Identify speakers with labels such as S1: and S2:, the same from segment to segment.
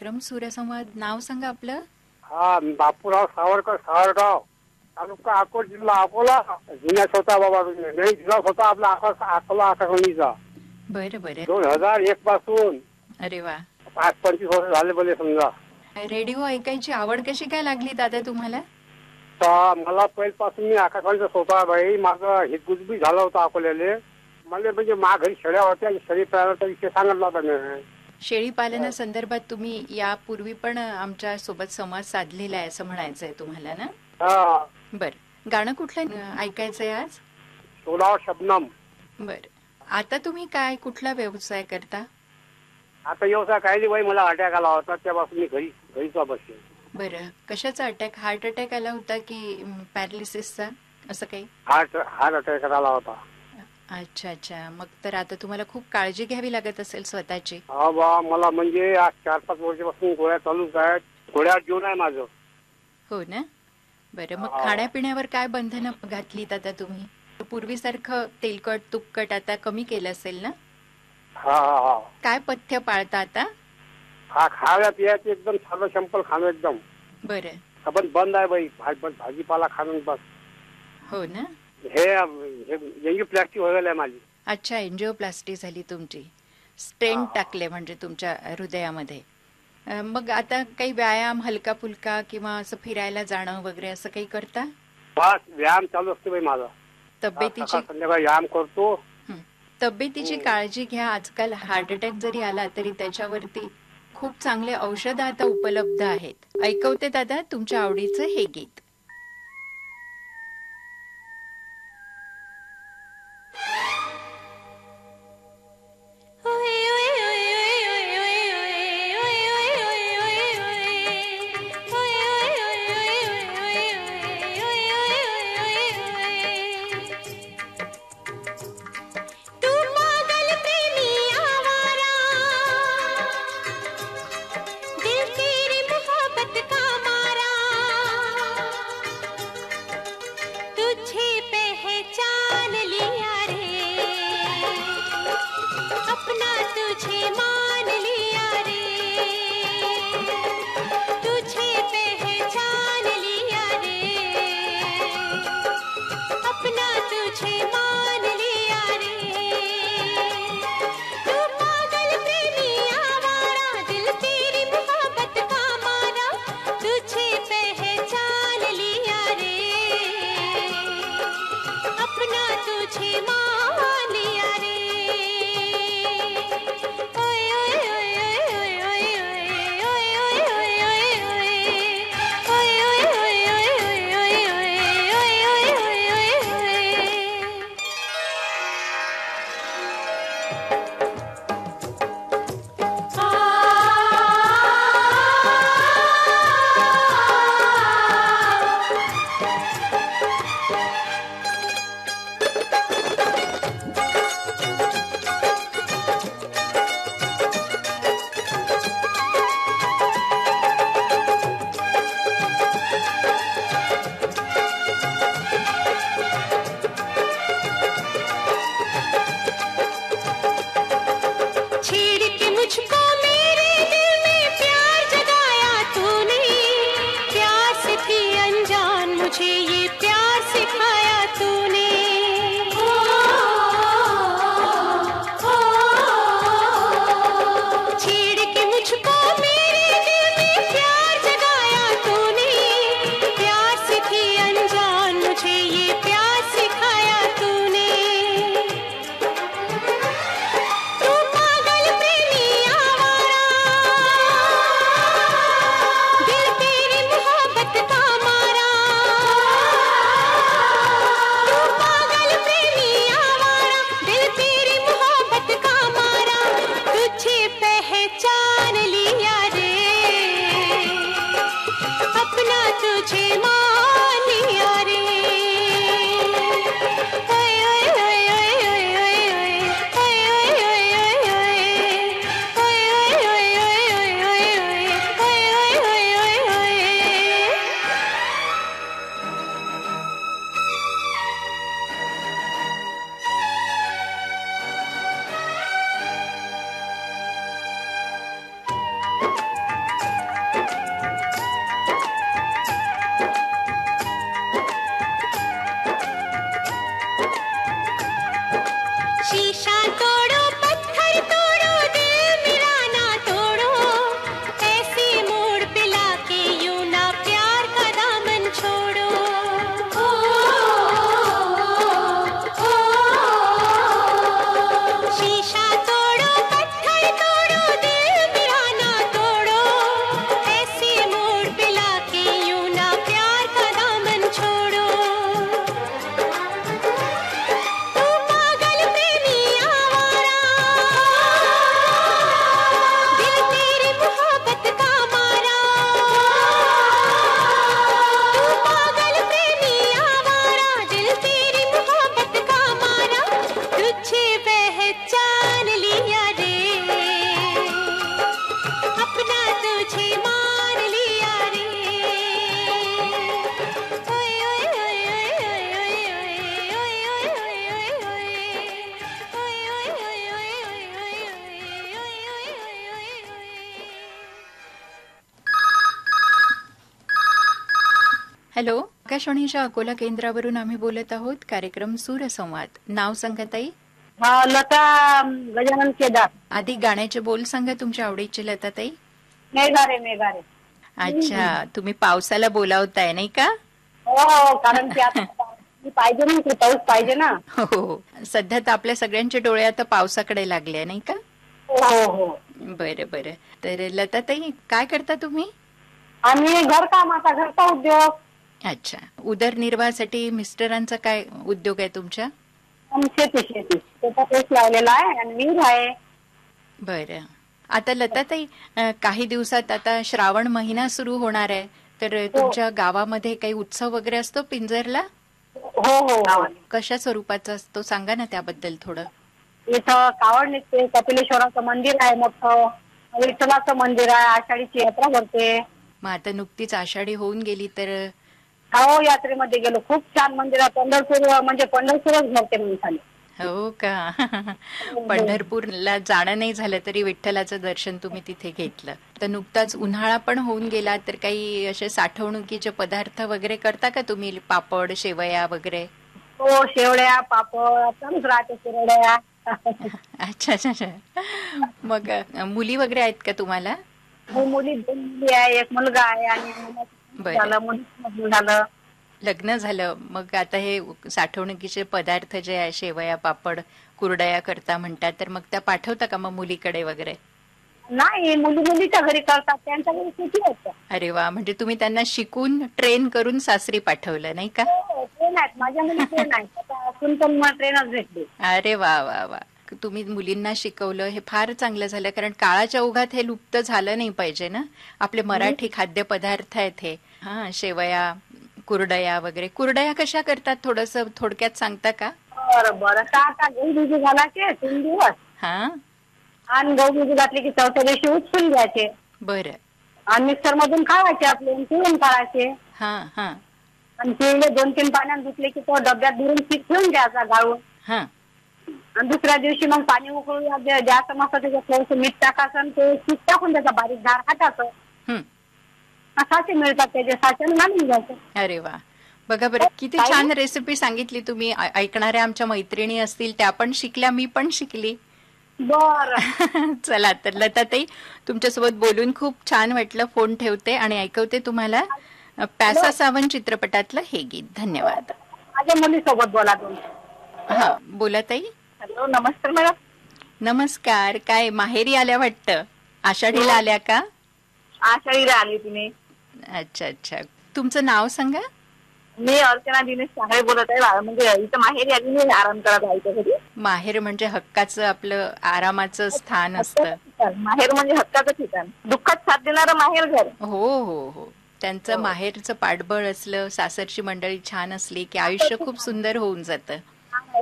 S1: क्रम सूर्यसंवाद. नाव सांगा आपलं.
S2: हा, बापूराव सावरकर, सावरगाव, तालुका अकोट, जिल्हा अकोला. जुन्या स्वतः बाबा नाही जिल्हा स्वतः आपला अकोला आकाशवाणीचा.
S1: बरं बरं.
S2: 2001 पासून.
S1: अरे वा.
S2: 25 वर्ष झाले बोले समजा.
S1: रेडिओ ऐकायची आवड कशी काय लागली दादा तुम्हाला?
S2: मला पहिल्यापासून मी आकाशवाणीचा स्वतः बाई माझं हे गुजबी झाला होता अकोल्याले. मला म्हणजे मा घरी शेळ्या होत्या, शेळी पालनाचा विषय सांगितला होता मी.
S1: शेळी पालनासंदर्भात तुम्ही यापूर्वी पण आमच्या सोबत संवाद साधलेला आहे असं म्हणायचंय तुम्हाला ना?
S2: हा.
S1: बर. गाणं कुठलं ऐकायचंय आज?
S2: सोलाव शबनम.
S1: बर. आता तुम्ही काय कुठला व्यवसाय करता?
S2: आता व्यवसाय काही नाही बाई, मला अटॅक आला होता त्यापासून मी घरीच बसले.
S1: बरं. कशाचा अटॅक? हार्ट अटॅक आला होता की पॅरालिसिसचा असं काही?
S2: हार्ट अटॅक आला होता.
S1: अच्छा अच्छा. मग तर आता तुम्हाला खूप काळजी घ्यावी लागत असेल स्वतःची.
S2: हा बा, मला म्हणजे आज 4-5 वर्षापासून गोळ्या चालूच आहेत. गोळ्या जीवन आहे माझं.
S1: हो ना. बरं. मग खाण्यापिण्यावर काय बंधनं घातलीत आता तुम्ही? पूर्वीसारखं तेलकट तुपकट आता कमी केलं असेल ना?
S2: हा हा हा.
S1: काय पथ्य पाळता आता?
S2: हा, खाव्या पियाचं एकदम साधं सिंपल खाणं एकदम.
S1: बरं.
S2: आपण बंद आहे बाई, भाजीपाला खाणं बस.
S1: हो ना.
S2: हे एंजिओप्लास्टी व्हायला माझी.
S1: अच्छा, एंजिओप्लास्टी झाली तुमची. स्टेंट टाकले म्हणजे तुमच्या हृदयामध्ये. मग आता काही व्यायाम हलका फुलका किंवा असं फिरायला जाणं वगैरे असं काही करता?
S2: बस व्यायाम चालू असते बाई माझा.
S1: तब्येतीची
S2: संध्याकाळी व्यायाम करतो.
S1: तब्येतीची काळजी घ्या. आजकाल हार्ट अटॅक जरी आला तरी त्याच्यावरती खूप चांगले औषधं आता उपलब्ध आहेत. ऐकवते दादा तुमच्या आवडीचं हे गीत. हॅलो, आकाशवाणीच्या अकोला केंद्रावरून आम्ही बोलत आहोत. कार्यक्रम सूरसंवाद. नाव सांगा ताई.
S3: लता गजानन केदार.
S1: आधी गाण्याचे बोल सांगा तुमच्या आवडीचे लता ताई.
S3: मेघारे मेघारे.
S1: अच्छा, तुम्ही पावसाला बोलावताय नाही का?
S3: हो, कारण की आता पाहिजे ना, पाऊस पाहिजे ना.
S1: हो, सध्या तर आपल्या सगळ्यांचे डोळे आता पावसाकडे लागले नाही का?
S3: हो हो.
S1: बरं बरं. तर लता ताई, काय करता तुम्ही?
S3: आम्ही घरकाम, आता घरचा उद्योग.
S1: अच्छा, उदरनिर्वाहासाठी मिस्टरांचा काय उद्योग आहे तुमच्या?
S3: शेती शेती त्याचा पेस लावलेला आहे आणि विहीर आहे.
S1: बरं. आता लता ताई, काही दिवसात आता श्रावण महिना सुरू होणार आहे, तर तुमच्या गावामध्ये काही उत्सव वगैरे असतो पिंजरला?
S3: हो हो.
S1: कशा स्वरूपाचा असतो सांगा ना त्याबद्दल थोडं.
S3: इथं कावड निघते, कपिलेश्वराचं मंदिर आहे मोठं, विठ्ठलाचं मंदिर आहे, आषाढीची यात्रा भरते.
S1: मग आता नुकतीच आषाढी होऊन गेली तर?
S3: हो, यात्रेमध्ये गेलो. खूप छान मंदिर आहे. पंढरपूर म्हणजे पंढरपूरच भरते माणसाने.
S1: हो का? पंढरपूरला जाणं नाही झालं तरी विठ्ठलाचं दर्शन तुम्ही तिथे घेतलं. तर नुकताच उन्हाळा पण होऊन गेला, तर काही असे साठवणुकीचे पदार्थ वगैरे करता का तुम्ही? पापड, शेवया वगैरे?
S3: हो, शेवड्या, पापड, चालूच राहते, शिरड्या.
S1: अच्छा अच्छा अच्छा. मग मुली वगैरे आहेत का तुम्हाला?
S3: हो, मुली 2 मुली आहे, एक मुलगा आहे आणि झालं, मुलीचं झालं.
S1: लग्न झालं. मग आता हे साठवणुकीचे पदार्थ जे आहे, शेवया, पापड, कुरडया करता म्हणतात, तर मग त्या पाठवता का मग मुलीकडे वगैरे?
S3: नाही, मुलीच्या घरी करतात, त्यांच्या घरी शेती होतं.
S1: अरे वा, म्हणजे तुम्ही त्यांना शिकून ट्रेन करून सासरी पाठवलं नाही का?
S3: हो, ट्रेन आहेत, माझ्या मुली ट्रेन आहेत. असून पण मला ट्रेनच भेटली.
S1: अरे वा वा वा. तुम्ही मुलींना शिकवलं, हे फार चांगलं झालं. कारण काळाच्या ओघात हे लुप्त झालं नाही पाहिजे ना. आपले मराठी खाद्यपदार्थ आहेत हे. हा, शेवया, कुरडया वगैरे. कुरडया कशा करतात थोडस थोडक्यात सांगता का?
S3: बरं. आता गहू भिजू घालायचे 3 दिवस.
S1: हा,
S3: आणि गहू भिजू घातले की चौथ्या दिवशी उचलून घ्यायचे.
S1: बरं.
S3: आणि मिक्सर मधून काढायचे, आपले पिळून काढायचे.
S1: हा हा.
S3: आणि पिळले 2-3 पाण्यात धुतले की तो डब्यात भरून पीठ ठेवून द्यायचा गाळून.
S1: हा.
S3: आणि दुसऱ्या दिवशी मग पाणी उकळून द्यायचं, मस्त त्याच्यात थोडंसं मीठ टाकायचं आणि ते पीठ टाकून द्यायचं, बारीक धार हाताचं. साचे मिळतात, त्याचे साचे घालून घ्यायचं.
S1: अरे वा, बघा बरं, किती छान रेसिपी सांगितली तुम्ही. ऐकणाऱ्या आमच्या मैत्रिणी असतील त्या पण शिकल्या, मी पण शिकली.
S3: बरं.
S1: चला, तर लता ताई, तुमच्यासोबत बोलून खूप छान वाटलं. फोन ठेवते आणि ऐकवते तुम्हाला प्यासा सावन चित्रपटातलं हे गीत. धन्यवाद.
S3: माझ्या मुलीसोबत बोला तुम्ही.
S1: हा, बोला ताई.
S3: हॅलो, नमस्कार मॅडम.
S1: नमस्कार. काय माहेरी आल्या वाटतं? आषाढीला आल्या का?
S3: आषाढीला आली तुम्ही.
S1: अच्छा अच्छा. तुमचं नाव सांगा.
S3: मी अर्चना दिनेश चांगले बोलत आहे. म्हणजे इथं माहेरी आली, मी आराम करत आहे घरी.
S1: माहेर म्हणजे हक्काचं आपलं आरामाचं स्थान असतं.
S3: माहेर म्हणजे हक्काचं ठिकाण, दुःखात साथ देणारं माहेर घर.
S1: हो हो हो. त्यांचं माहेरचं पाठबळ असलं, सासरची मंडळी छान असली की आयुष्य खूप सुंदर होऊन जातं.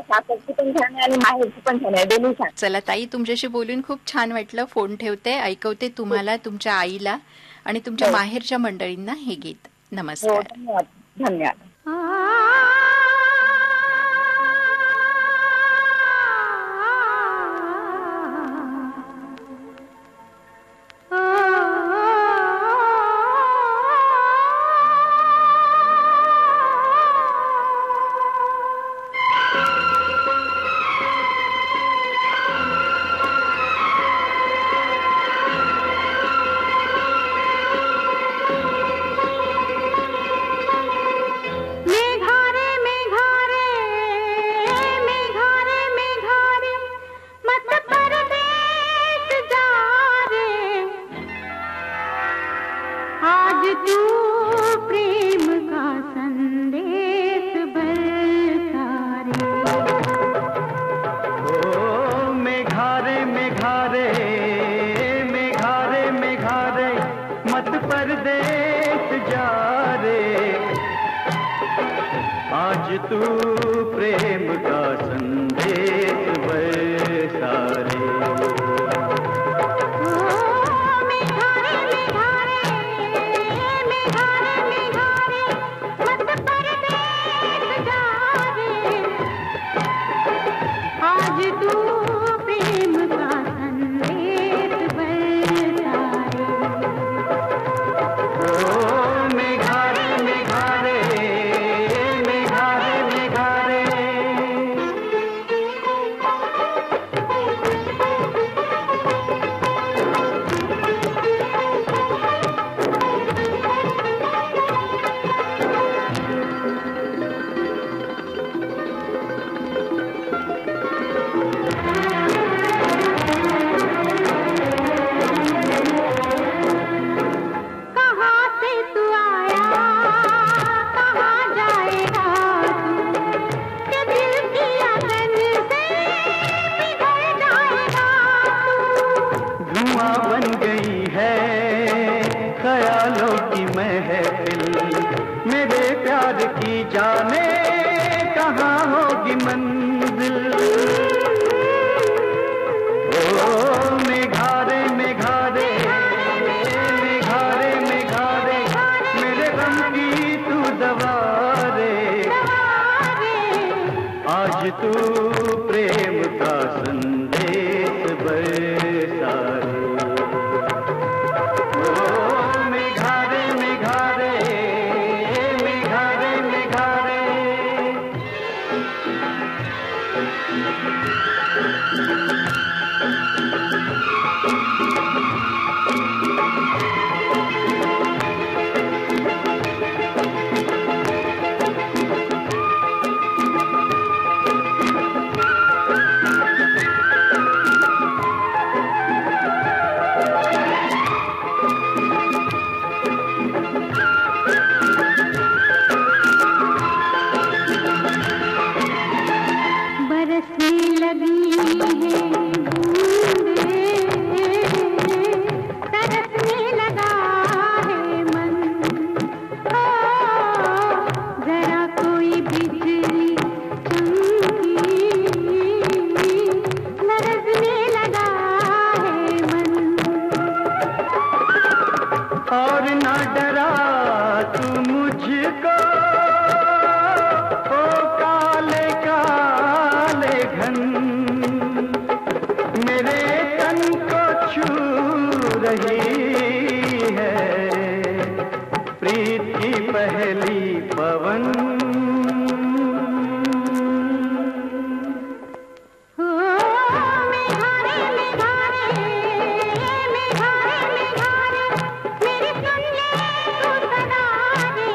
S3: सासरची पण छान आहे आणि माहेरची पण छान आहे, दोन्ही छान.
S1: चला ताई, तुमच्याशी बोलून खूप छान वाटलं. फोन ठेवते, ऐकवते तुम्हाला, तुमच्या आईला आणि तुमच्या माहेरच्या मंडळींना हे गीत. नमस्कार.
S3: धन्यवाद. धन्यवाद.
S4: आज तू प्रेम का संदेश बरसा रे।
S5: आज तू प्रेम का संदेश बरसा रे।
S4: ओ मेघा रे ख्यालों की महफिल, मेरे प्यार की जाने कहाँ होगी मंजिल। ओ मेघारे मेघारे मेघारे मेघारे, मेरे गम की तू दवा रे, आज तू प्रेम का संदेश बरसा रे। ओ मेघारे मेघारे मेघारे मेघारे।
S5: बरसने लगी है बूंदें, तरसने लगा है मन। ओ जरा कोई बिजली चमकी, लरजने लगा है मन।
S4: और ना डरा तू मुझको, ओ काले काले घन, मेरे तन को छू रही है प्रीत की पहली पवन।
S5: ओ मेघारे मेघारे मेघारे मेघारे, मेरी सुन ले तू सदा रे,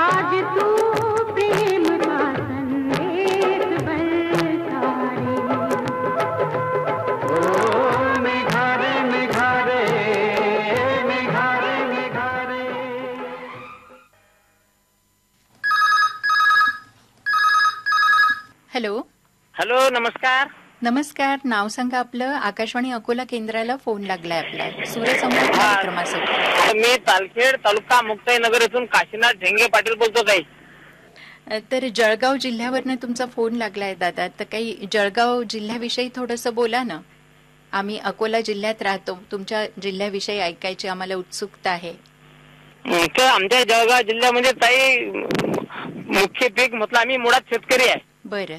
S5: आज तू प्रेम का संदेश बरसा रे।
S4: ओ मेघारे मेघारे मेघारे मेघारे।
S1: हॅलो.
S6: हॅलो, नमस्कार.
S1: नमस्कार. नाव सांगा आपलं. आकाशवाणी अकोला केंद्राला फोन लागलाय आपला सूर्यसंवाद कार्यक्रमासाठी.
S6: मी तालखेड तालुका मुक्ताईनगर येथून काशीनाथ झेंगे पाटील बोलतो ताई.
S1: तर जळगाव जिल्ह्यावरनं तुमचा फोन लागलाय दादा. तर काही जळगाव जिल्ह्याविषयी थोडंसं बोला ना. आम्ही अकोला जिल्ह्यात राहतो. तुमच्या जिल्ह्याविषयी ऐकायची आम्हाला उत्सुकता आहे.
S6: तर आमच्या जळगाव जिल्ह्यामध्ये ताई मुख्य पीक म्हटलं आम्ही मुळात शेतकरी आहे.
S1: बरं.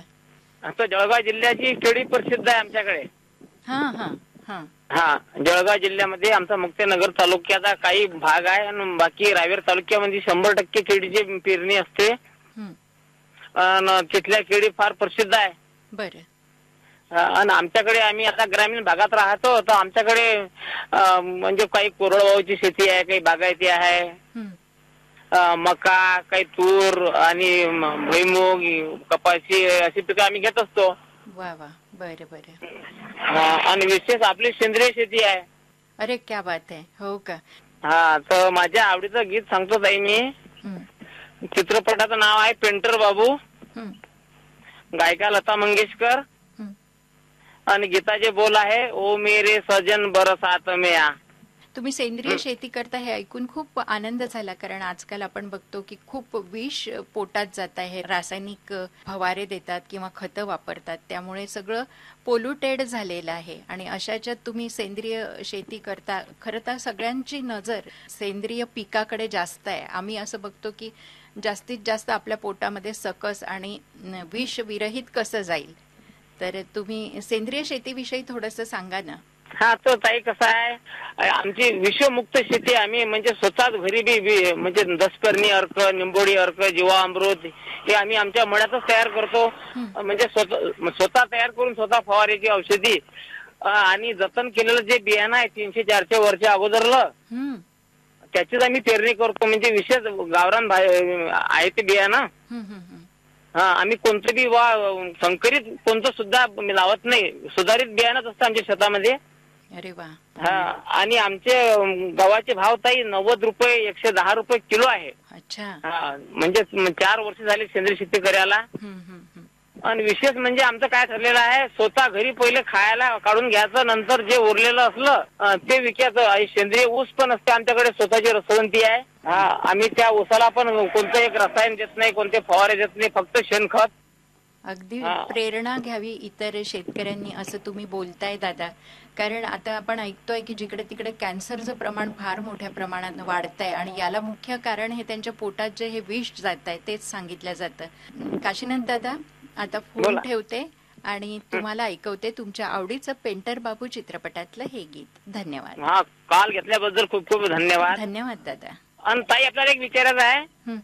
S6: आता जळगाव जिल्ह्याची केळी प्रसिद्ध आहे आमच्याकडे.
S1: हा हा हा.
S6: हा, जळगाव जिल्ह्यामध्ये आमचा मुक्ताईनगर तालुक्याचा काही भाग आहे आणि बाकी रावेर तालुक्यामध्ये 100% केळीची पेरणी असते. आणि तिथल्या केळी फार प्रसिद्ध आहे.
S1: बरं.
S6: आणि आमच्याकडे आम्ही आता ग्रामीण भागात राहतो, तर आमच्याकडे म्हणजे काही कोरडवाहूची शेती आहे, काही बागायती आहे, मका, काही तूर आणि भुईमूग, कपाशी अशी पिकं आम्ही घेत असतो.
S1: वा वा. बरं बरं.
S6: आणि विशेष आपली सेंद्रिय शेती आहे.
S1: अरे क्या बात आहे. हो का.
S6: हा, तर माझ्या आवडीचं गीत सांगतो ताई मी. चित्रपटाचं नाव आहे पेंटर बाबू, गायिका लता मंगेशकर आणि गीताचे बोल आहे ओ मेरे सजन बरसात में आ.
S1: तुम्ही सेंद्रिय शेती करता हे ऐकून खूप आनंद झाला, कारण आजकाल आपण बघतो की खूप विष पोटात जात आहे. रासायनिक फवारे देतात किंवा खतं वापरतात, त्यामुळे सगळं पोल्युटेड झालेलं आहे. आणि अशाच्यात तुम्ही सेंद्रिय शेती करता. खरं तर सगळ्यांची नजर सेंद्रिय पिकाकडे जास्त आहे. आम्ही असं बघतो की जास्तीत जास्त आपल्या पोटामध्ये सकस आणि विष विरहित कसं जाईल. तर तुम्ही सेंद्रिय शेतीविषयी थोडंसं सांगा ना.
S6: हा, तर ताई कसं आहे, आमची विषमुक्त शेती आम्ही म्हणजे स्वतःच घरी बी म्हणजे दसपर्णी अर्क, निंबोडी अर्क, जीवामृत हे आम्ही आमच्या मळ्यातच तयार करतो. म्हणजे स्वतः तयार करून स्वतः फवारीची औषधी आणि जतन केलेलं जे बियाणं आहे 300-400 वर्ष अगोदरलं त्याचीच आम्ही पेरणी करतो. म्हणजे विशेष गावरान आहे ते बियाणं. हा, आम्ही कोणतं बी संकरित कोणतं सुद्धा लावत नाही. सुधारित बियाणंच असतं आमच्या शेतामध्ये.
S1: अरे वा.
S6: हा, आणि आमचे गव्हाचे भाव ताई 90 रुपये 110 रुपये किलो आहे.
S1: अच्छा.
S6: हा, म्हणजे 4 वर्ष झाली सेंद्रिय शेती करायला. आणि विशेष म्हणजे आमचं काय ठरलेलं आहे, स्वतः घरी पहिले खायला काढून घ्यायचं, नंतर जे उरलेलं असलं ते विकायचं. आणि सेंद्रिय ऊस पण असते आमच्याकडे, स्वतःची रसवंती आहे. आम्ही त्या ऊसाला पण कोणतं एक रसायन देत नाही, कोणते फवारे देत नाही, फक्त शेणखत.
S1: अगदी प्रेरणा घ्यावी इतर शेतकऱ्यांनी असं तुम्ही बोलताय दादा. कारण आता आपण ऐकतोय की जिकडे तिकडे कॅन्सरचं प्रमाण फार मोठ्या प्रमाणात वाढतंय आणि याला मुख्य कारण हे त्यांच्या पोटात जे हे विष जात आहे तेच सांगितलं जातं. काशीनाथ दादा, आता फोन ठेवते आणि तुम्हाला ऐकवते तुमच्या आवडीचं पेंटर बाबू चित्रपटातलं हे गीत. धन्यवाद.
S6: हा, कॉल घेतल्याबद्दल खूप खूप धन्यवाद.
S1: धन्यवाद दादा.
S6: आणि ताई, आपल्याला एक विचारायचं आहे.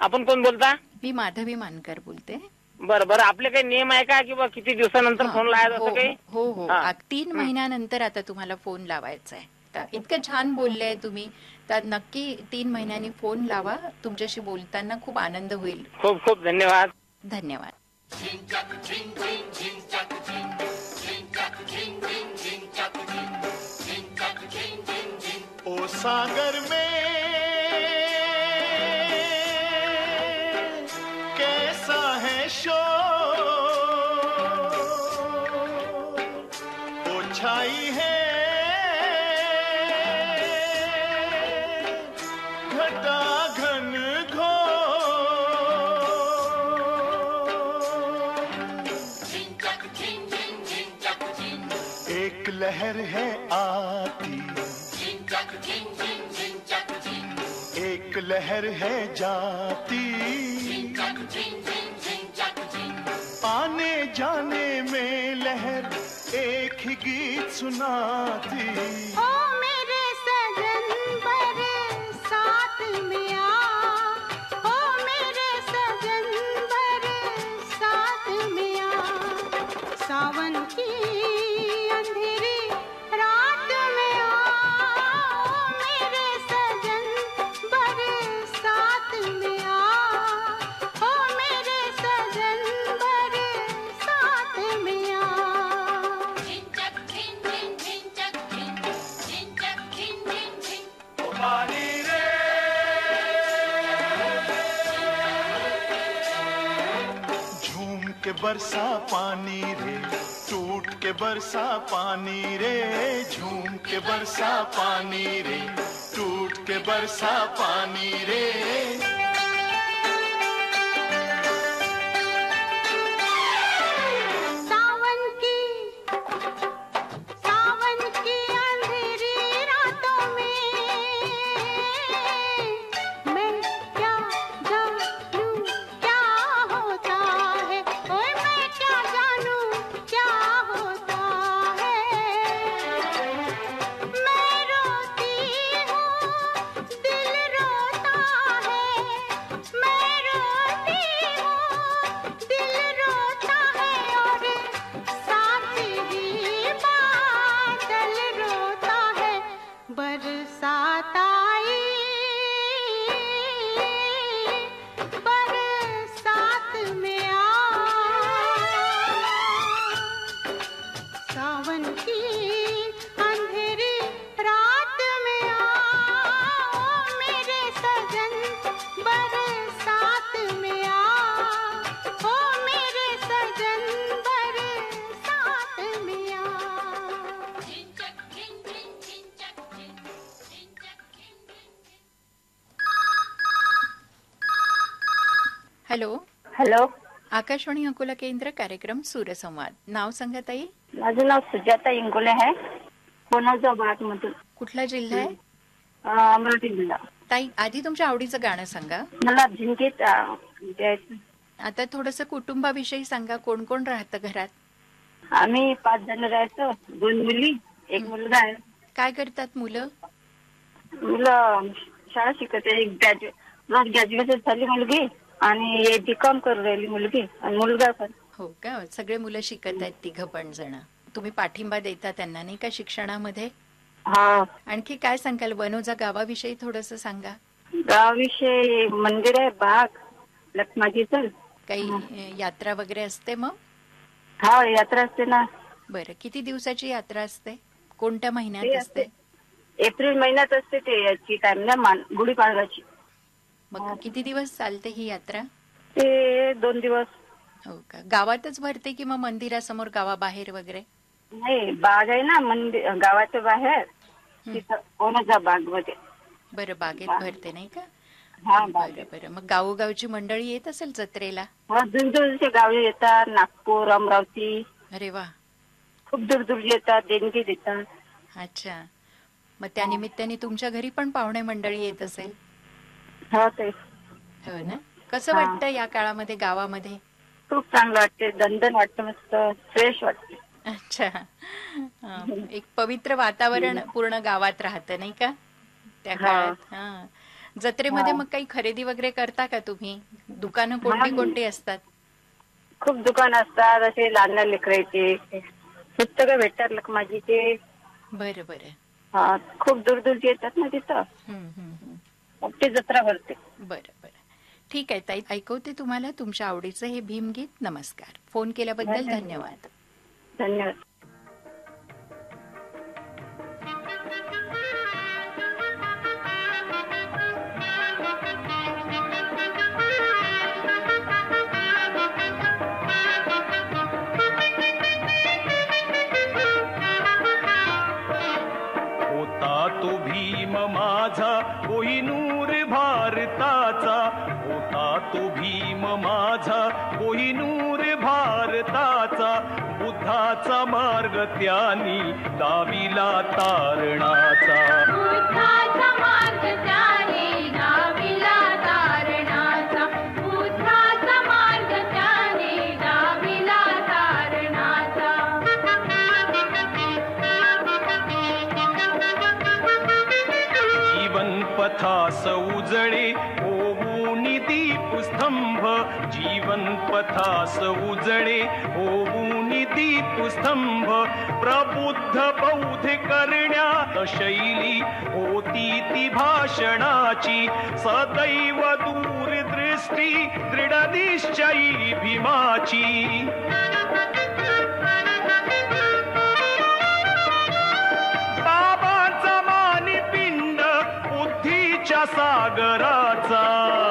S6: आपण कोण बोलता?
S1: मी माधवी मानकर बोलते.
S6: बरं, आपले काही नियम आहे का किंवा किती दिवसानंतर फोन लावायचा असं काही?
S1: हो 3 महिन्यानंतर आता तुम्हाला फोन लावायचा आहे. इतकं छान बोलले तुम्ही, तर नक्की 3 महिन्यांनी फोन लावा. तुमच्याशी बोलताना खूप आनंद होईल.
S6: खूप खूप धन्यवाद.
S1: धन्यवाद.
S7: ओ सागर में कैसा है शोर, ओ छाई है घटा घन घोर, एक लहर है आती, एक लहर है जाती, आने जाने में लहर एक ही गीत सुनाती।
S5: ओ मेरे सजन बरसात में आ, ओ मेरे सजन बरसात में आ, सावन की अंधेरी रात में आ, ओ मेरे सजन बरसात में आ, ओ मेरे सजन बरसात में आ।
S7: झूम के बरसा पानी रे, टूट के बरसा पानी रे, झूम के बरसा पानी रे, टूट के बरसा पानी रे।
S5: सावन की अंधेरी रातों में मैं क्या जानूं क्या होता है, ओए मैं क्या जानूं क्या होता है। मैं रोती हूँ दिल रोता है, मैं रोती हूँ दिल रोता है, और साथ ही बादल रोता है। बरसात आई, बरसात में आ, सावन की अंधेरी रात में आ, ओ मेरे सजन बरसात में आ, ओ मेरे सजन बरसात में आ।
S1: हॅलो,
S3: हॅलो,
S1: आकाशवाणी अकोला केंद्र, कार्यक्रम सूरसंवाद. नाव सांगा ताई.
S3: माझं नाव सुजाता इंगोले आहे, कोणाचा भाग मधून,
S1: कुठला जिल्हा आहे?
S3: अमरावती जिल्हा.
S1: ताई, आधी तुमच्या आवडीचं गाणं सांगा.
S3: मला झिंकेत द्यायचं.
S1: आता थोडस कुटुंबाविषयी सांगा. कोण कोण राहतं घरात?
S3: आम्ही 5 जण राहतो, 2 मुली, 1 मुलगा आहे.
S1: काय करतात मुलं?
S3: मुलं शाळा शिकते, ग्रॅज्युएशन झाली मुलगी आणि बीकॉम करू राहिली मुलगी, आणि मुलगा पण.
S1: हो का? सगळे मुलं शिकत आहेत, 3 पण जण. तुम्ही पाठिंबा देता त्यांना नाही का शिक्षणामध्ये?
S3: हा.
S1: आणखी काय सांगाल? वनोजा गावाविषयी थोडस सांगा.
S3: गावाविषयी मंदिर आहे, बाग लक्ष्माजीचं.
S1: काही यात्रा वगैरे असते मग?
S3: हा, यात्रा असते ना.
S1: बरं, किती दिवसाची यात्रा असते? कोणत्या महिन्यात असते?
S3: एप्रिल महिन्यात असते ते याची टाइम ना, गुढीपाडव्याची.
S1: मग किती दिवस चालते ही यात्रा?
S3: ते 2 दिवस.
S1: हो का? गावातच भरते की मग मंदिरासमोर गावाबाहेर वगैरे?
S3: नाही, बाग आहे ना मंदिर गावाच्या बाहेर, तिथं कोणाच्या बाग मध्ये.
S1: बरं, बागेत भरते नाही का?
S3: हा,
S1: बरं
S3: बागेत.
S1: बरं. मग गावोगावची मंडळी येत असेल जत्रेला?
S3: हा, दूरदूरचे गावी येतात, नागपूर, अमरावती,
S1: अरे वा.
S3: खूप दूरदूरचे येतात, देणगी देतात.
S1: अच्छा. मग त्या निमित्ताने तुमच्या घरी पण पाहुणे मंडळी येत असेल?
S3: हो, ते
S1: हो ना. कसं
S3: हा.
S1: वाटतं या काळामध्ये गावामध्ये?
S3: खूप चांगलं वाटते, दणदण वाटतं, मस्त फ्रेश वाटते.
S1: अच्छा. एक पवित्र वातावरण पूर्ण गावात राहतं नाही का त्या
S3: हा.
S1: काळात? हा. जत्रेमध्ये
S3: हा.
S1: मग काही खरेदी वगैरे करता का तुम्ही? दुकानं कोणती कोणती असतात?
S3: खूप दुकान असतात, असे लहान लहान लेकरायचे पुस्तकं भेटतात लखमाजीचे.
S1: बरं बरं.
S3: हा, खूप दूरदूरचे येतात ना तिथं. मोठी जत्रा भरते.
S1: बरं बरं. ठीक आहे ताई, ऐकवते तुम्हाला तुमच्या आवडीचं हे भीमगीत. नमस्कार. फोन केल्याबद्दल धन्यवाद.
S3: धन्यवाद.
S4: होता तो भीम माझा कोहिनूर भारताचा, होता तो भीम माझा कोहिनूर भारताचा, बुद्धाचा मार्ग त्यानी दाविला तारणाचा.
S5: बुद्धाचा मार्ग त्याने दाविला तारणाचा, बुद्धाचा मार्ग त्याने दाविला तारणाचा.
S4: जीवन पथास उजळे होऊन दीपस्तंभ, जीवन पथास उजळे होऊन दीपस्तंभ, प्रबुद्ध बौद्ध करण्यात शैली होती ती भाषणाची, सदैव दूरदृष्टी दृढ निश्चयी भीमाची. बाबाचा मानिपिंड बुद्धीच्या सागराचा,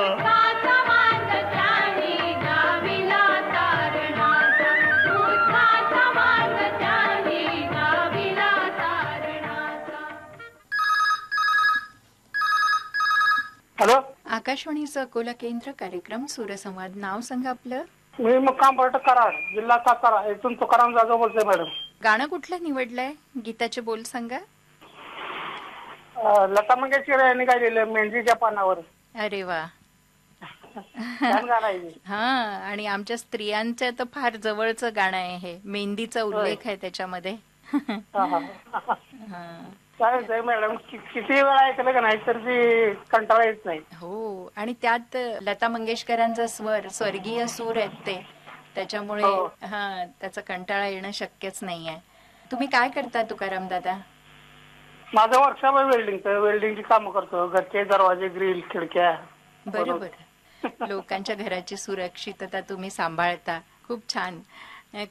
S5: बुद्धाचा मार्ग त्याने दाविला तारणाचा, बुद्धाचा मार्ग त्याने दाविला तारणाचा.
S2: हॅलो,
S1: आकाशवाणीचं अकोला केंद्र, कार्यक्रम सूरसंवाद. नाव सांगा आपलं.
S2: मी मुक्काम पर्यटक कराड, जिल्हा सातारा, इथून तुकाराम जाधव बोलतोय मॅडम.
S1: गाणं कुठलं निवडलंय? गीताचे बोल सांगा.
S2: लता मंगेशकर यांनी काय दिलं, मेहंदीच्या पानावर.
S1: अरे वा.
S2: छान गाणं आहे ते.
S1: हा, आणि आमच्या स्त्रियांचं तर फार जवळचं गाणं आहे हे. मेहंदीचा उल्लेख आहे त्याच्यामध्ये.
S2: हा, हा.
S1: हा.
S2: चालेल मॅडम, किती वेळा ऐकलं का नाही तर ती कंटाळा येत नाही.
S1: हो, आणि त्यात लता मंगेशकरांचा स्वर्गीय सूर आहेत ते, त्याच्यामुळे
S2: हो.
S1: हा, त्याचा कंटाळा येणं शक्यच नाहीये. तुम्ही काय करता तुकाराम दादा?
S2: माझं वर्कशॉप आहे वेल्डिंगचं, वेल्डिंगची कामं करतो, घरचे दरवाजे, ग्रिल, खिडक्या.
S1: बरोबर. लोकांच्या घराची सुरक्षितता तुम्ही सांभाळता. खूप छान.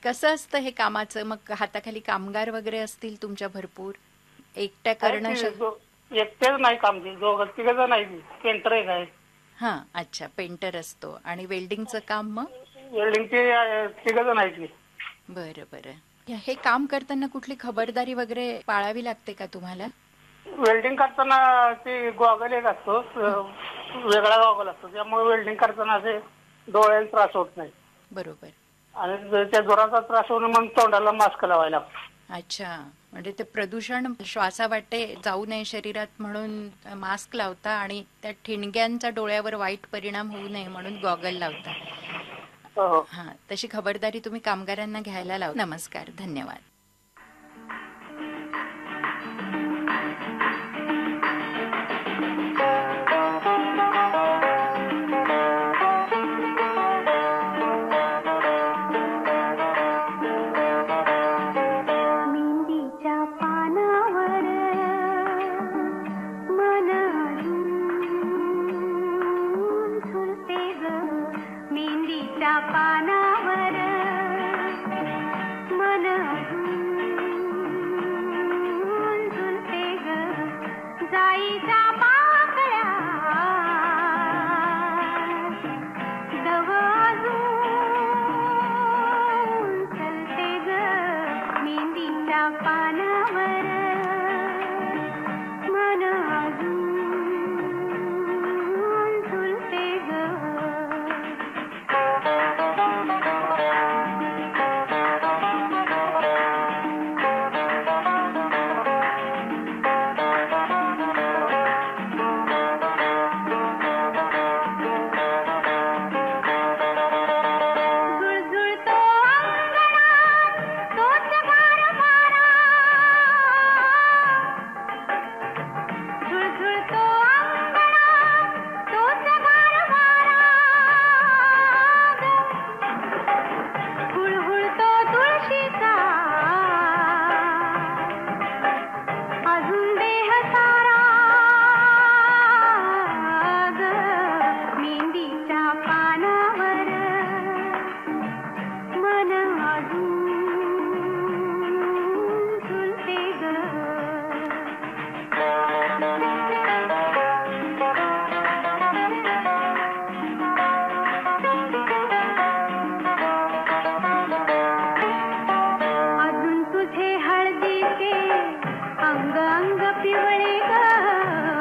S1: कसं असतं हे कामाचं? मग हाताखाली कामगार वगैरे असतील तुमच्या भरपूर? एकट्या करणं
S2: एकटेच नाही काम, तिघ जण नाही, पेंटर एक आहे.
S1: हा, अच्छा, पेंटर असतो. आणि वेल्डिंगचं काम मग?
S2: वेल्डिंगचे तिघ जण आहेत.
S1: बरं बरं. हे काम करताना कुठली खबरदारी वगैरे पाळावी लागते का तुम्हाला?
S2: वेल्डिंग करताना ते गॉगल एक असतो, वेगळा गॉगल असतो, त्यामुळे वेल्डिंग करताना असे डोळ्याला त्रास होत नाही.
S1: बरोबर.
S2: आणि त्या जोराचा त्रास होऊन मग तोंडाला मास्क लावायला लागतो.
S1: अच्छा, म्हणजे ते प्रदूषण श्वासा वाटे जाऊ नये शरीरात म्हणून मास्क लावता, आणि त्या ठिणग्यांचा डोळ्यावर वाईट परिणाम होऊ नये म्हणून गॉगल लावता.
S2: हो.
S1: हा, तशी खबरदारी तुम्ही कामगारांना घ्यायला लावा. नमस्कार, धन्यवाद.
S5: मेहंदीच्या पानावर मन झुलते ग, मेहंदीच्या पानावर मन झुलते ग, जाईच्या पाकळ्या दव अजून पिवळे ग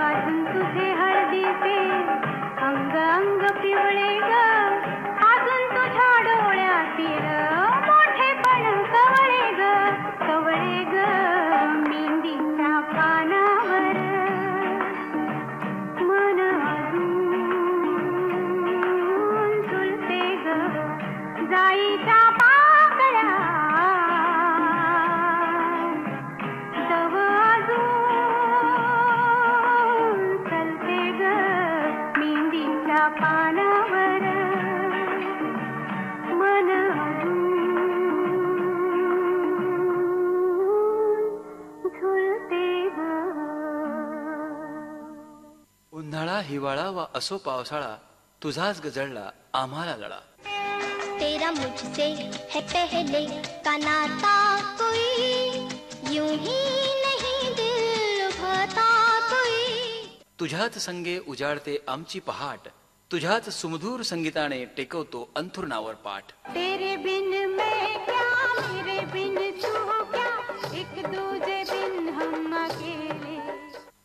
S5: अजून तुझे हळदीचे अंग अंग पिवळे ग अजून तुझ्या डोळ्यातील मोठेपण कवळे ग मेंदीच्या पानावर मन अजून झुलते ग जाईच्या पाकळ्या दव अजून चलते ग मेंदीच्या पानावर मन अजून झुलते ग.
S8: उन्हाळा हिवाळा वा असो पावसाळा तुझाच गजळला आम्हाला लळा.
S9: तेरा मुझसे है पहले का नाता कोई यूं ही नहीं दिल लुभाता कोई.
S8: तुझ्याच संगे उजाडते आमची पहाट तुझ्याच सुमधूर संगीताने टेकवतो अंथुरणावर पाठ.
S5: तेरे बिन मैं क्या मेरे बिन तू क्या एक दूजे बिन हम अकेले.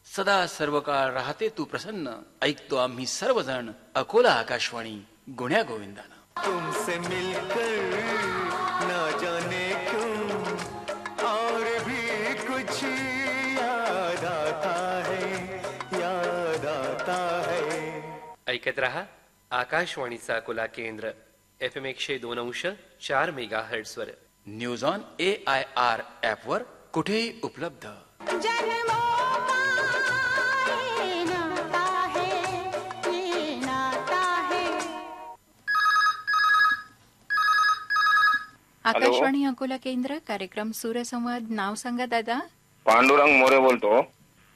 S8: सदा सर्व काळ राहते तू प्रसन्न ऐकतो आम्ही सर्वजण अकोला आकाशवाणी गुण्या गोविंदानं.
S7: तुमसे मिलकर न जाने क्यों और भी कुछ याद आता है.
S10: ऐकत रहा आकाशवाणीचा अकोला केंद्र FM 102.4 मेगाहर्ट्झ वर.
S8: न्यूज ऑन AIR ऍप वर कुठेही उपलब्ध.
S1: आकाशवाणी अकोला केंद्र कार्यक्रम सूरसंवाद. नाव सांगा दादा.
S11: पांडुरंग मोरे बोलतो.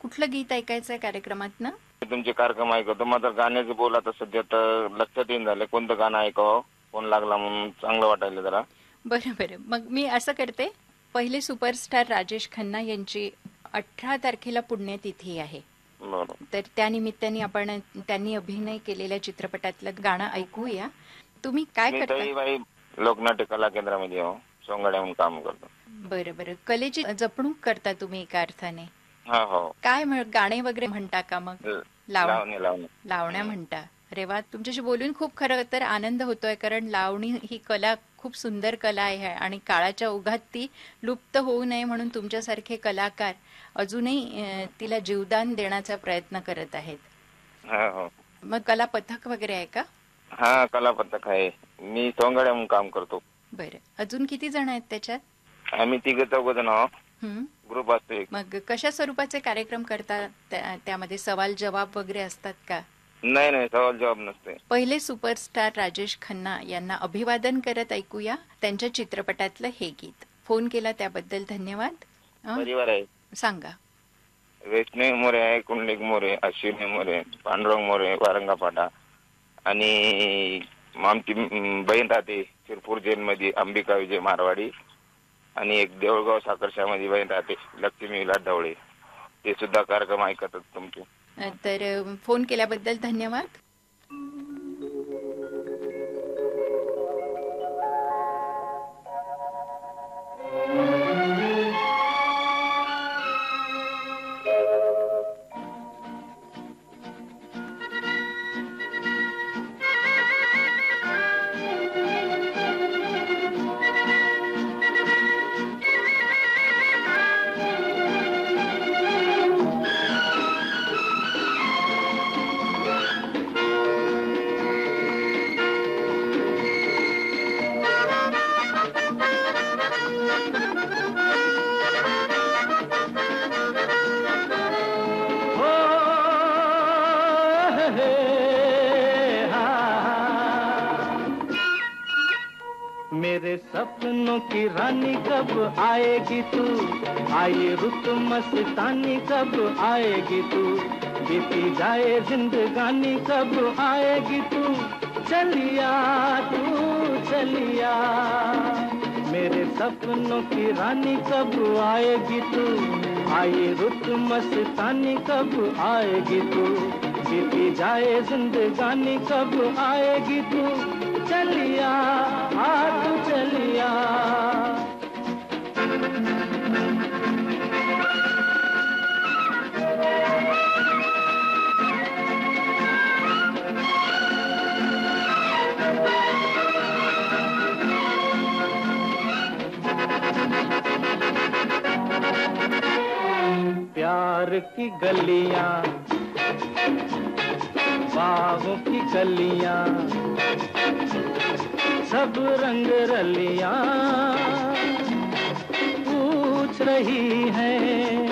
S1: कुठलं गीत ऐकायचंय कार्यक्रमात?
S11: तुमचे कार्यक्रम ऐकतो मात्र गाण्याचं बोल आता सध्या तर लक्षात येईन झालं कोणतं गाणं ऐकावं फोन लागला म्हणून चांगलं वाटायला जरा.
S1: बरं मग मी असं करते. पहिले सुपरस्टार राजेश खन्ना यांची 18 तारखेला पुण्यतिथी आहे. तर त्यानिमित्ताने आपण त्यांनी अभिनय केलेल्या चित्रपटातलं गाणं ऐकूया. तुम्ही काय करता?
S11: लोकनाट्य कला केंद्रामध्ये सोंगाड्या म्हणून काम करतो.
S1: बरं कलेची जपणूक करता तुम्ही एका अर्थाने.
S11: हो.
S1: काय गाणे वगैरे म्हणता का? मग लावण्या म्हणता. अरे वा, तुमच्याशी बोलून खूप खरं तर आनंद होतोय. कारण लावणी ही कला खूप सुंदर कला आहे आणि काळाच्या ओघात ती लुप्त होऊ नये म्हणून तुमच्यासारखे कलाकार अजूनही तिला जीवदान देण्याचा प्रयत्न करत आहेत. मग कला पथक वगैरे आहे का?
S11: हा, कला पथक आहे. मी सोंगाड्या म्हणून काम करतो.
S1: बरं, अजून किती जण आहेत त्याच्यात?
S11: आम्ही 3-4 जण आहोत. ग्रुप असतो.
S1: मग कशा स्वरूपाचे कार्यक्रम करतात? त्यामध्ये सवाल जवाब वगैरे असतात का?
S11: नाही, सवाल जवाब नसते.
S1: पहिले सुपरस्टार राजेश खन्ना यांना अभिवादन करत ऐकूया त्यांच्या चित्रपटातलं हे गीत. फोन केला त्याबद्दल धन्यवाद.
S11: परिवार आहे
S1: सांगा.
S11: वैष्णवी मोरे आहे, कुंडलिक मोरे, अश्विनी मोरे, पांडुरंग मोरे, वारंगा पाटा आणि आमची बहीण राहते शिरपूर जेलमध्ये अंबिका विजय मारवाडी आणि एक देऊळगाव साखरशामध्ये बहीण राहते लक्ष्मी विलास ढवळे. ते सुद्धा कार्यक्रम ऐकतात तुमचे.
S1: तर फोन केल्याबद्दल धन्यवाद.
S4: मेरे सपनों की रानी कब आएगी तू, आई रुत मस्तानी कब आएगी तू, बीती जाए जिंदगानी कब आएगी तू, चलिया तू चलिया। मेरे सपनों की रानी कब आएगी तू, आई रुत मस्तानी कब आएगी तू, बीती जाए जिंदगानी कब आएगी तू, चलिया तू चलिया। प्यार की गलियां, बागों की कलियां, सब रंग रलियां पूछ रही हैं।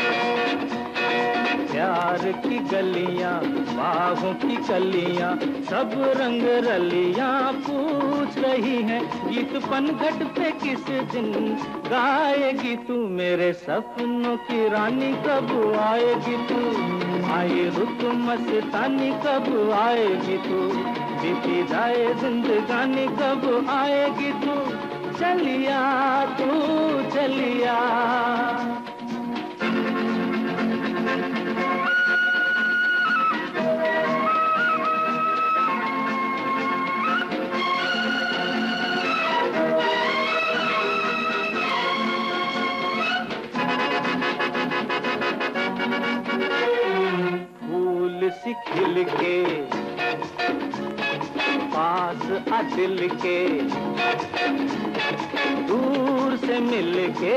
S4: प्यार की गलियां, बागों की कलियां, सब रंग रलियां पूछ रही हैं। गीत पनघट पे किस दिन गाएगी तू, मेरे सपनों की रानी कब आएगी तू। आए रुत मस्तानी कब आएगी तू, बीती जाए जिंदगानी कब आएगी तू। चलिया तू चलिया। सी खिल के पास आ दिल के, दूर से मिल के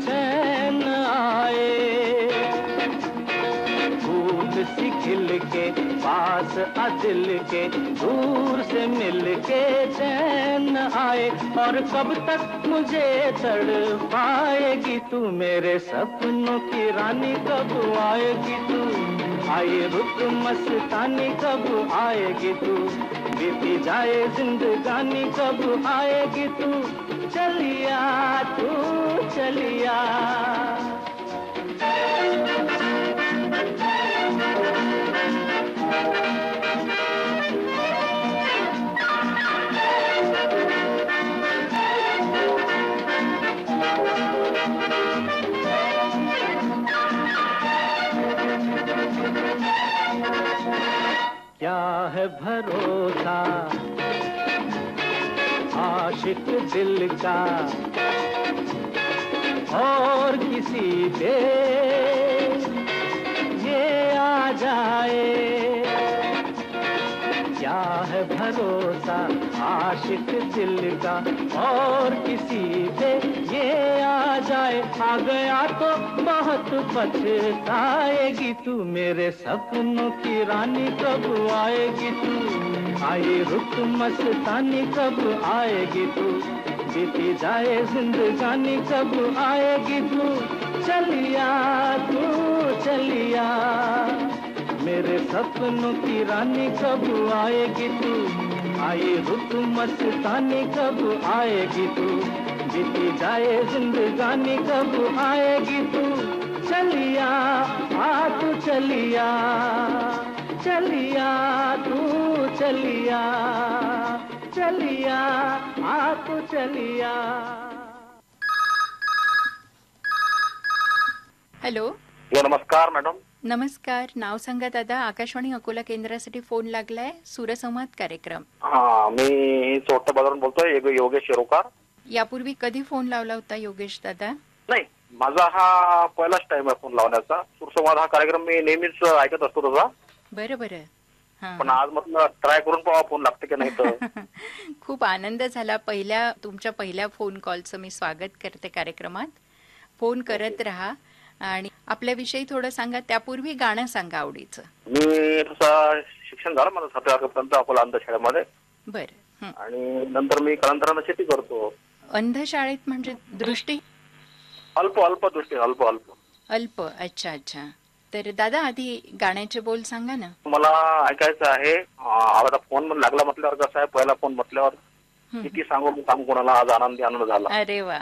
S4: चैन आए। फूल सी खिल के पास आ दिल के, दूर से मिल के चैन आए। और कब तक मुझे तड़पाएगी तू, मेरे सपनों की रानी कब आएगी तू। आए रुत मस्तानी कब आएगी तू, बीती जाए जिंदगानी कब आएगी तू। चलिया तू चलिया। क्या है भरोसा आशिक दिल का और किसी पे ये आ जाए। क्या है भरोसा आशिक दिल का और किसी पे ये आ जाए। आ गया तो बहुत पछताएगी तू, मेरे सपनों की रानी कब आएगी तू। आए रुत मस्तानी कब आएगी तू, बीती जाए जिंदगानी कब आएगी तू। चलिया तू चलिया, मेरे सपनों की रानी कब आएगी तू। आए रुत मस्तानी कब आएगी तू, बीती जाए जिंदगानी कब आएगी तू। चलिया आ तू चलिया, चलिया तू चलिया, चलिया आ तू चलिया।
S1: हॅलो.
S12: नमस्कार मॅडम.
S1: नमस्कार. नाव सांगा दादा. आकाशवाणी अकोला केंद्रासाठी फोन लागलाय, सूरसंवाद कार्यक्रम.
S12: हा, मी चोट्टा बाजारून बोलतोय, योगेश शिरोकार.
S1: यापूर्वी कधी फोन लावला होता योगेश दादा?
S12: नाही, माझा हा पहिलाच टाइम आहे फोन लावण्याचा. सूरसंवाद हा कार्यक्रम मी नेहमीच ऐकत असतो तुझा.
S1: बरं बरं.
S12: पण आज म्हटलं ट्राय करून पाहा फोन लागते की नाही तर.
S1: खूप आनंद झाला. तुमच्या पहिल्या फोन कॉलचं मी स्वागत करते कार्यक्रमात. फोन करत राहा आणि आपल्याविषयी थोडं सांगा. त्यापूर्वी गाणं सांगा आवडीचं.
S12: मी तसं शिक्षण झालं माझं 7व्या वर्गापर्यंत अकोला अंधशाळेमध्ये.
S1: बरं.
S12: आणि नंतर मी कालांतरानं शेती करतो.
S1: अंधशाळेत म्हणजे दृष्टी?
S12: अल्प अल्प दृष्टी, अल्प अल्प
S1: अल्प. अच्छा अच्छा. तर दादा आधी गाण्याचे बोल सांगा ना.
S12: मला ऐकायचं आहे. आता फोन लागला म्हटल्यावर कसं आहे, पहिला फोन म्हटल्यावर किती सांगू कोणाला. आज आनंद झाला.
S1: अरे वा.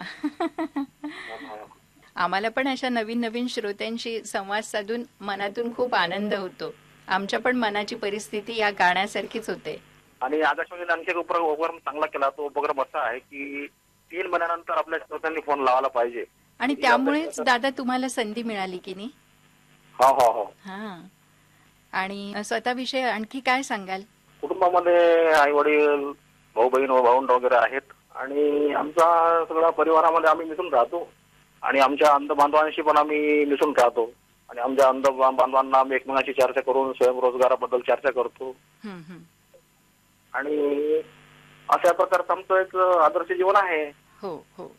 S1: आम्हाला पण अशा नवीन नवीन श्रोत्यांशी संवाद साधून मनातून खूप आनंद होतो. आमच्या पण मनाची परिस्थिती या गाण्यासारखीच होते.
S12: आणि आकाशवाणीने आणखी एक उपक्रम चांगला केला. तो उपक्रम असा आहे की 3 महिन्यानंतर आपल्या श्रोत्यांनी फोन लावायला पाहिजे.
S1: आणि त्यामुळेच दादा तुम्हाला संधी मिळाली की नाही?
S12: हो हो हो.
S1: हा. आणि स्वतःविषयी आणखी काय सांगाल?
S12: कुटुंबामध्ये आई वडील, भाऊ बहीण भाऊंड वगैरे आहेत. आणि आमचा सगळ्या परिवारामध्ये आम्ही मिसळून राहतो. आणि आमच्या अंध बांधवांशी पण आम्ही मिसळून राहतो. आणि आमच्या अंध बांधवांना आम्ही एकमेकांशी चर्चा करून स्वयंरोजगाराबद्दल चर्चा करतो. आणि अशा प्रकारचं आमचं एक आदर्श जीवन आहे.
S1: हो हो.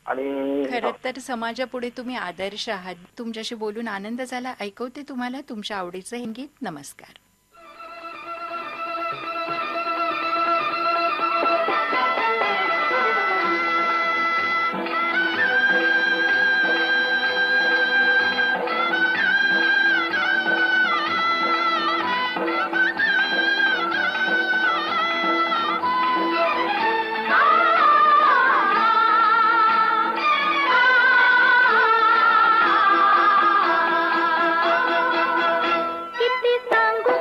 S12: आणि
S1: खरं तर समाजापुढे तुम्ही आदर्श आहात. तुमच्याशी बोलून आनंद झाला. ऐकवते तुम्हाला तुमच्या आवडीचं हे गीत. नमस्कार.
S9: किती सांगू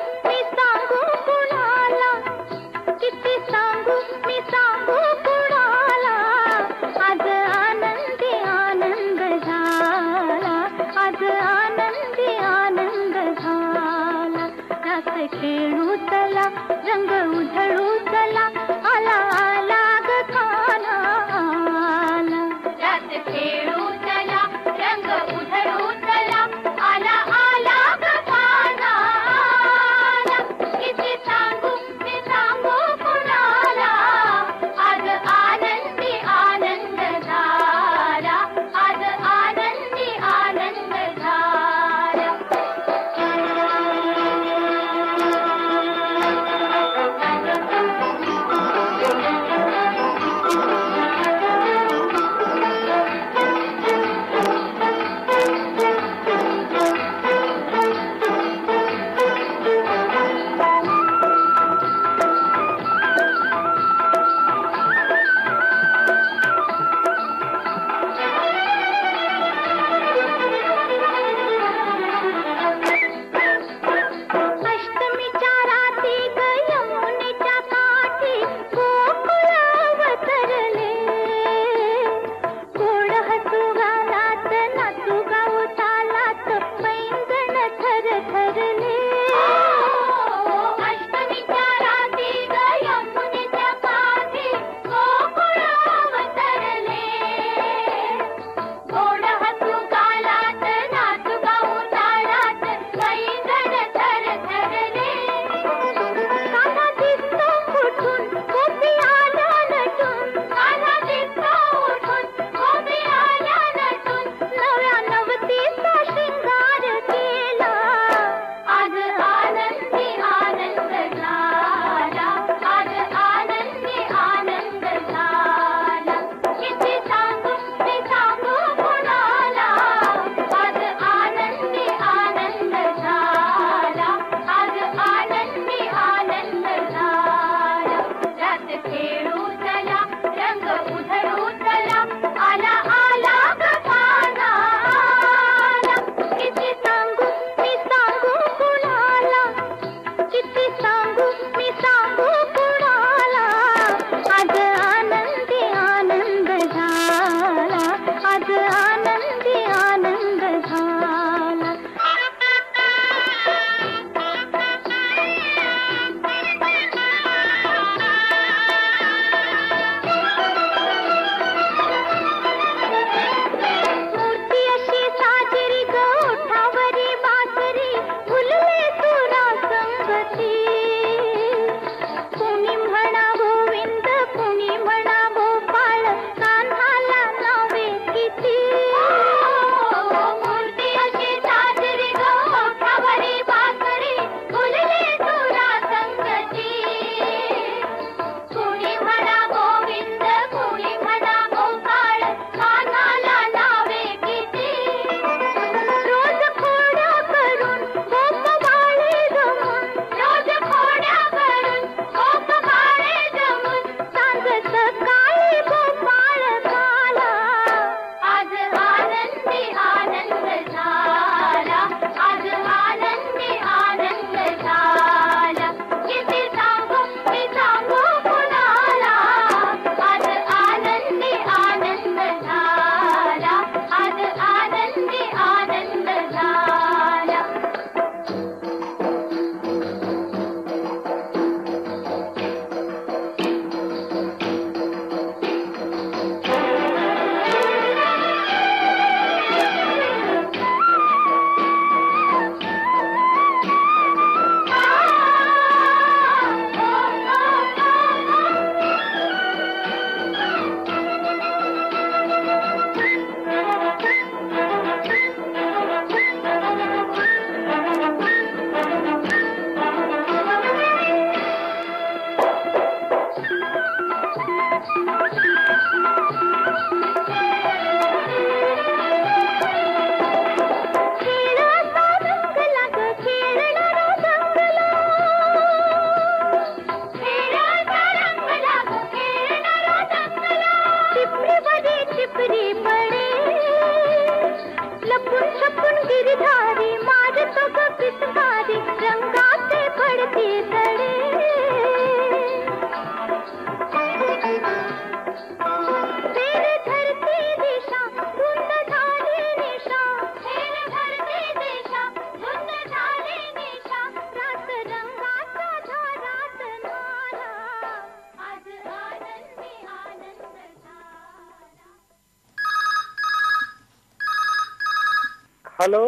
S13: हॅलो.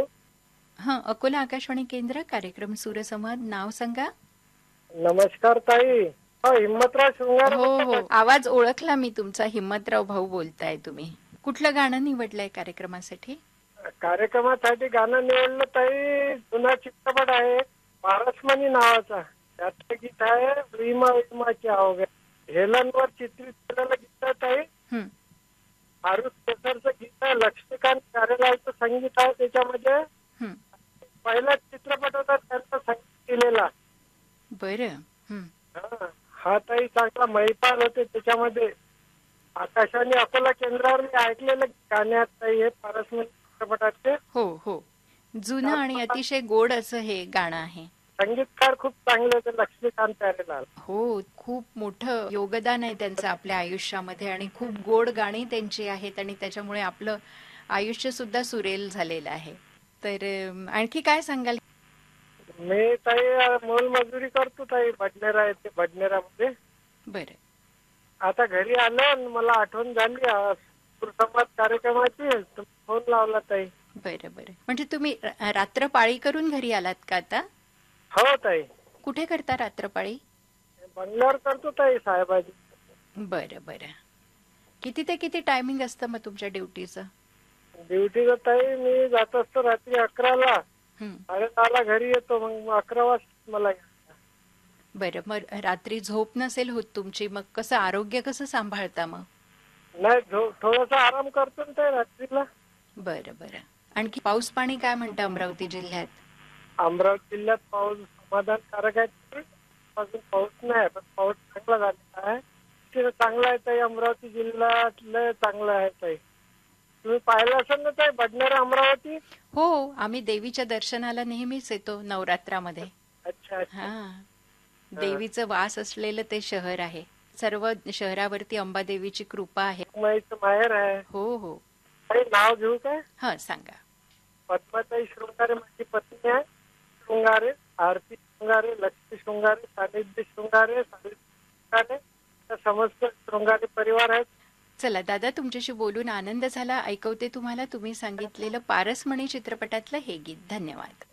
S1: हा, अकोला आकाशवाणी केंद्र, कार्यक्रम सूरसंवाद. नाव सांगा.
S13: नमस्कार ताई. हिम्मतराव शृंगार.
S1: हो हो, आवाज ओळखला मी तुमचा. हिम्मतराव भाऊ बोलताय तुम्ही. कुठलं गाणं निवडलंय कार्यक्रमासाठी?
S13: कार्यक्रमासाठी गाणं निवडलं ताई, जुना चित्रपट आहे पारसमणी नावाचा. त्याचं गीत आहे विमा विमाची अवघ्या. हेलनवर चित्रित केलेलं गीत आहे ताई. फारुख केसरचं गीत आहे. लक्ष्मीकांत कार्यालयाचं संगीत आहे त्याच्यामध्ये. पहिला चित्रपट होता त्यांचा संगीत केलेला.
S1: बरं.
S13: हा ताई चांगला महिपाल होते त्याच्यामध्ये. आकाशवाणी अकोला केंद्रावर मी ऐकलेलं गाणे आहेत ताई हे पारसमणी चित्रपटाचे.
S1: हो हो, जुनं आणि अतिशय गोड असं हे गाणं आहे.
S13: संगीतकार खूप चांगले होते लक्ष्मीकांत प्यारेलाल.
S1: हो, खूप मोठं योगदान आहे त्यांचं आपल्या आयुष्यामध्ये आणि खूप गोड गाणी त्यांची आहेत आणि त्याच्यामुळे आपलं आयुष्य सुद्धा सुरेल झालेलं आहे. तर आणखी काय सांगाल?
S13: मी ताई मोलमजुरी करतो ताई, बडनेरा येते, बडनेरामध्ये.
S1: बरं.
S13: आता घरी आलो आणि मला आठवण झाली संवाद कार्यक्रमाची, फोन लावला ताई.
S1: बरं बरं. म्हणजे तुम्ही रात्रपाळी करून घरी आलात का आता?
S13: हो ताई.
S1: कुठे करता रात्रपाळी?
S13: बंगल्यावर करतो ताई, साहेबाजी.
S1: बरं बरं. किती ते किती टायमिंग असतं मग तुमच्या ड्युटीचं?
S13: ड्युटीचं ताई मी जात असतो रात्री 11ला, 10:30ला घरी येतो. मग 11 वाजता मला.
S1: बरं, मग रात्री झोप नसेल होत तुमची, मग कसं आरोग्य कसं सांभाळता मग?
S13: नाही, थोडासा आराम करतो ना ताई रात्रीला.
S1: बरं बरं. आणखी पाऊस पाणी काय म्हणतं अमरावती जिल्ह्यात?
S13: अमरावती जिल्ह्यात पाऊस समाधानकारक आहे. अजून पाऊस नाही, पण पाऊस चांगला झालेला आहे. चांगला आहे ताई, अमरावती जिल्ह्यातलं चांगलं आहे ताई. तुम्ही पाहिलं असेल ना ताई बडनेरा अमरावती?
S1: हो, आम्ही देवीच्या दर्शनाला नेहमीच येतो नवरात्रामध्ये.
S13: अच्छा.
S1: हा, देवीचं वास असलेलं ते शहर आहे. सर्व शहरावरती अंबादेवीची कृपा आहे.
S13: माहेर आहे.
S1: हो हो.
S13: नाव घेऊ काय?
S1: हा, सांगा.
S13: पद्माताई शृंगारे माझी पत्नी आहे. शृंगारे, आरती शृंगारे, लक्ष्मी शृंगारे, सानिध्य शृंगारे, शृंगारे, समस्त शृंगारे परिवार आहेत.
S1: चला दादा, तुमच्याशी बोलून आनंद झाला. ऐकवते तुम्हाला तुम्ही सांगितलेलं पारसमणी चित्रपटातलं हे गीत. धन्यवाद.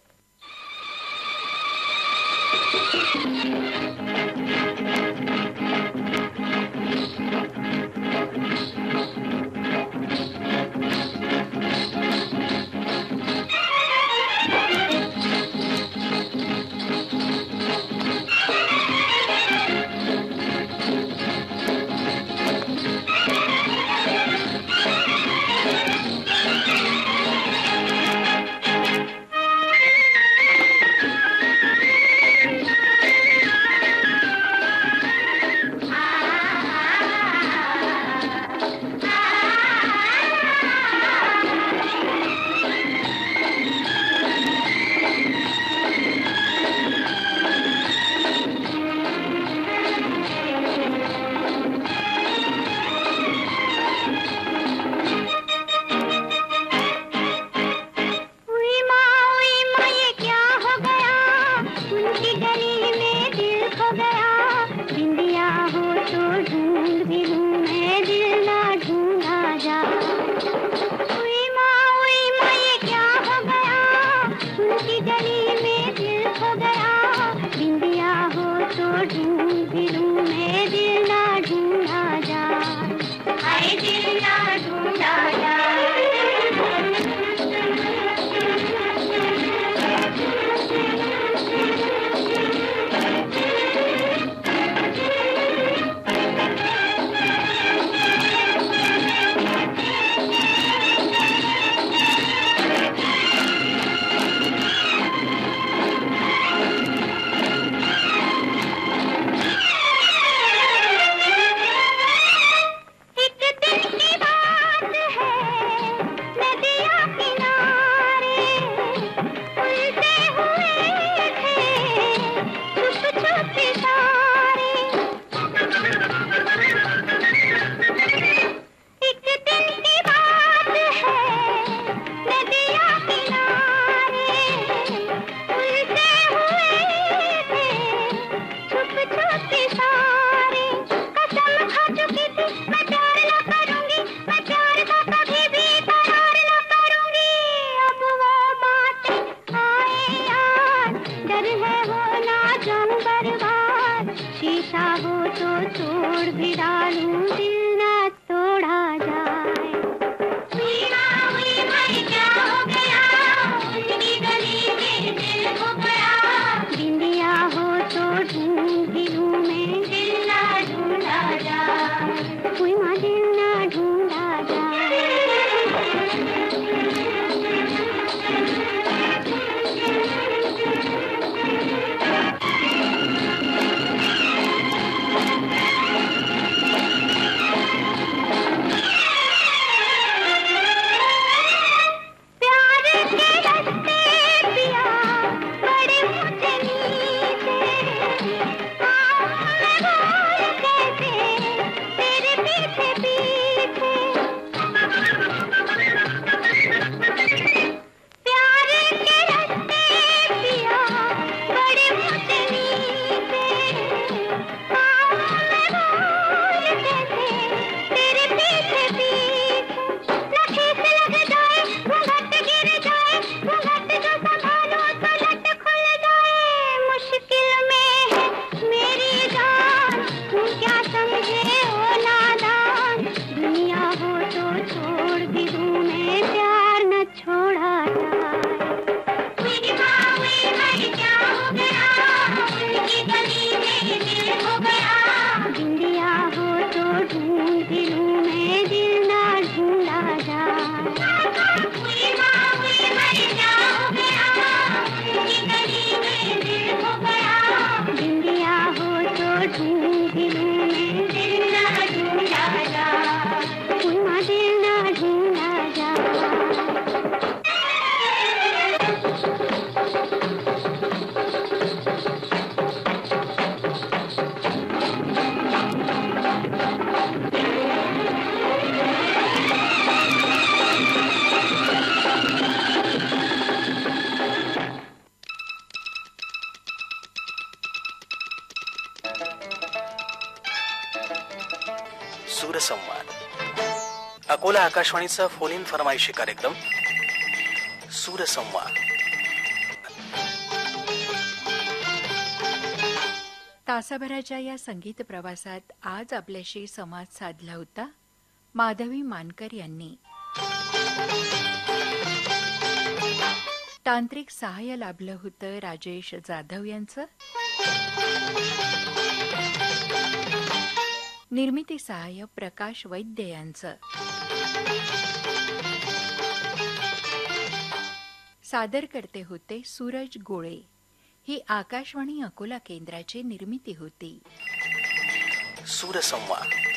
S14: सूरसंवाद अकोला आकाशवाणीचा फोन इन फरमाईशी कार्यक्रम सूरसंवाद.
S1: तासाभराच्या या संगीत प्रवासात आज आपल्याशी संवाद साधला होता माधवी मानकर यांनी. तांत्रिक सहाय्य लाभलं होतं राजेश जाधव यांचं. निर्मिती सहाय्य प्रकाश वैद्य यांचं. सादर करते होते सूरज गोळे. ही आकाशवाणी अकोला केंद्राची निर्मिती होती.
S14: सूरसंवाद.